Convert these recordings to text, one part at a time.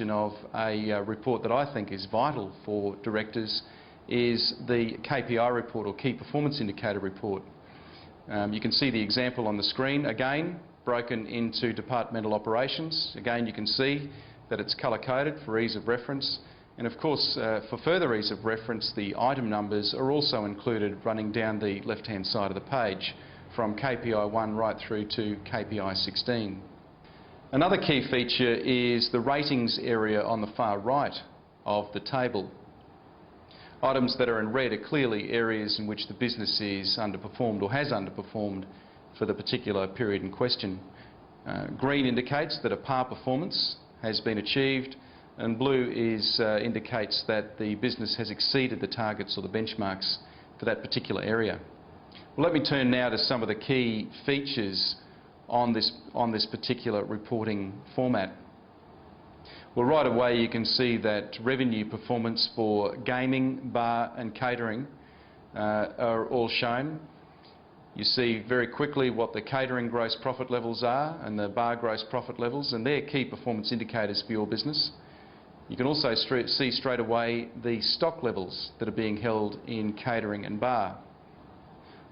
of a report that I think is vital for directors is the KPI report, or Key Performance Indicator report. You can see the example on the screen, again broken into departmental operations. Again, you can see that it's colour-coded for ease of reference, and of course for further ease of reference the item numbers are also included running down the left-hand side of the page from KPI 1 right through to KPI 16. Another key feature is the ratings area on the far right of the table. Items that are in red are clearly areas in which the business is underperformed or has underperformed for the particular period in question. Green indicates that a par performance has been achieved, and blue indicates that the business has exceeded the targets or the benchmarks for that particular area. Well, let me turn now to some of the key features on this particular reporting format. Well, right away you can see that revenue performance for gaming, bar and catering are all shown. You see very quickly what the catering gross profit levels are and the bar gross profit levels, and they're key performance indicators for your business. You can also see straight away the stock levels that are being held in catering and bar.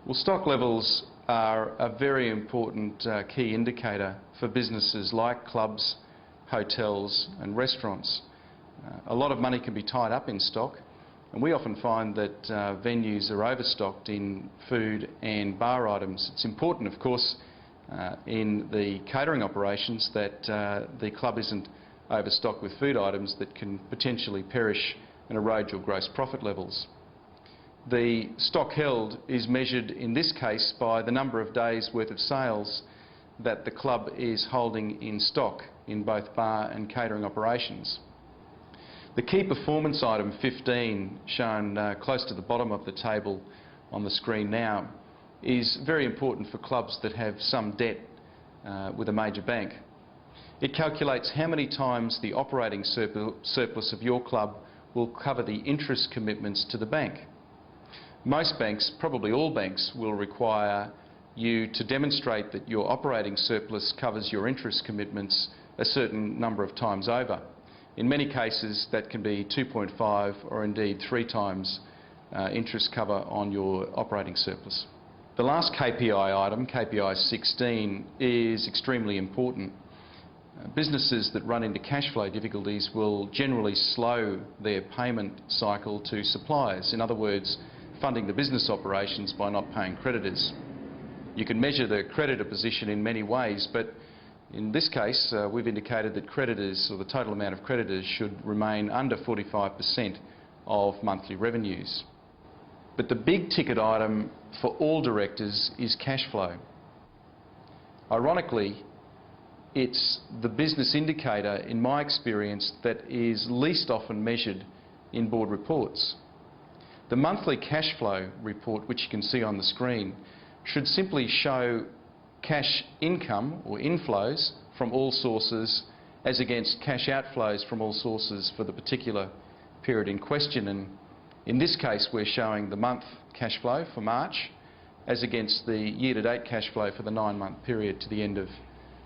Well, stock levels are a very important key indicator for businesses like clubs, hotels and restaurants. A lot of money can be tied up in stock, and we often find that venues are overstocked in food and bar items. It's important, of course, in the catering operations that the club isn't overstocked with food items that can potentially perish and erode your gross profit levels. The stock held is measured in this case by the number of days worth of sales that the club is holding in stock in both bar and catering operations. The key performance item 15, shown close to the bottom of the table on the screen now, is very important for clubs that have some debt with a major bank. It calculates how many times the operating surplus of your club will cover the interest commitments to the bank. Most banks, probably all banks, will require you to demonstrate that your operating surplus covers your interest commitments a certain number of times over. In many cases that can be 2.5 or indeed 3 times interest cover on your operating surplus. The last KPI item, KPI 16, is extremely important. Businesses that run into cash flow difficulties will generally slow their payment cycle to suppliers. In other words, funding the business operations by not paying creditors. You can measure the creditor position in many ways, but in this case we've indicated that creditors, or the total amount of creditors, should remain under 45% of monthly revenues. But the big ticket item for all directors is cash flow. Ironically, it's the business indicator, in my experience, that is least often measured in board reports. The monthly cash flow report, which you can see on the screen, should simply show cash income or inflows from all sources as against cash outflows from all sources for the particular period in question. And in this case we're showing the month cash flow for March as against the year-to-date cash flow for the 9-month period to the end of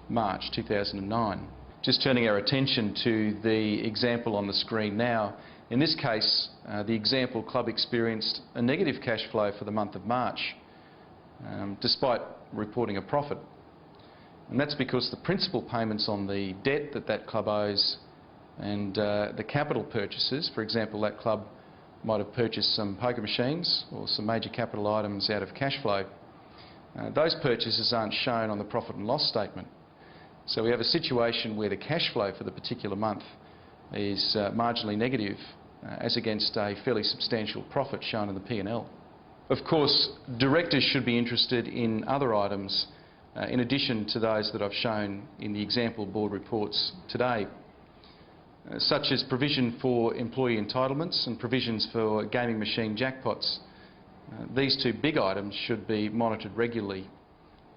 March 2009. Just turning our attention to the example on the screen now. In this case, the example club experienced a negative cash flow for the month of March, despite reporting a profit. And that's because the principal payments on the debt that club owes and the capital purchases, for example, that club might have purchased some poker machines or some major capital items out of cash flow. Those purchases aren't shown on the profit and loss statement. So we have a situation where the cash flow for the particular month is marginally negative as against a fairly substantial profit shown in the P&L. Of course, directors should be interested in other items in addition to those that I've shown in the example board reports today, such as provision for employee entitlements and provisions for gaming machine jackpots. These two big items should be monitored regularly,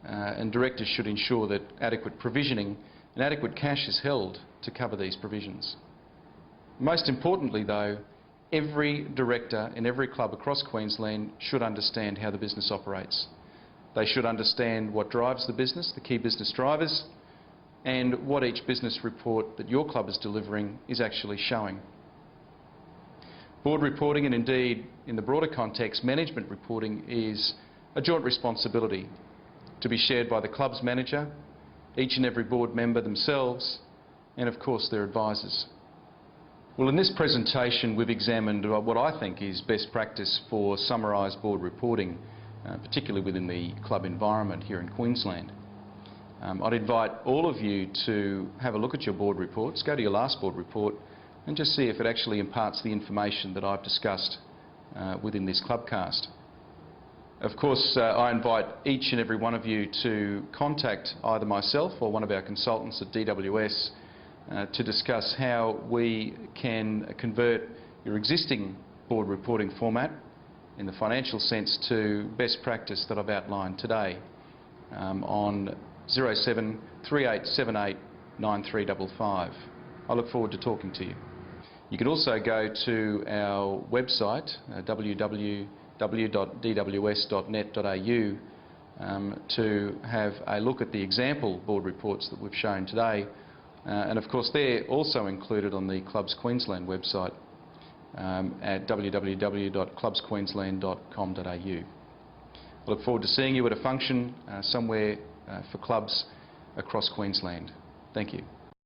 and directors should ensure that adequate provisioning and adequate cash is held to cover these provisions. Most importantly though, every director in every club across Queensland should understand how the business operates. They should understand what drives the business, the key business drivers, and what each business report that your club is delivering is actually showing. Board reporting, and indeed in the broader context management reporting, is a joint responsibility to be shared by the club's manager, each and every board member themselves, and of course their advisors. Well, in this presentation we've examined what I think is best practice for summarised board reporting, particularly within the club environment here in Queensland. I'd invite all of you to have a look at your board reports, go to your last board report and just see if it actually imparts the information that I've discussed within this clubcast. Of course, I invite each and every one of you to contact either myself or one of our consultants at DWS to discuss how we can convert your existing board reporting format in the financial sense to best practice that I've outlined today on 07 3878 9355. I look forward to talking to you. You can also go to our website www.dws.net.au to have a look at the example board reports that we've shown today, and of course they're also included on the Clubs Queensland website at www.clubsqueensland.com.au. I look forward to seeing you at a function somewhere for clubs across Queensland. Thank you.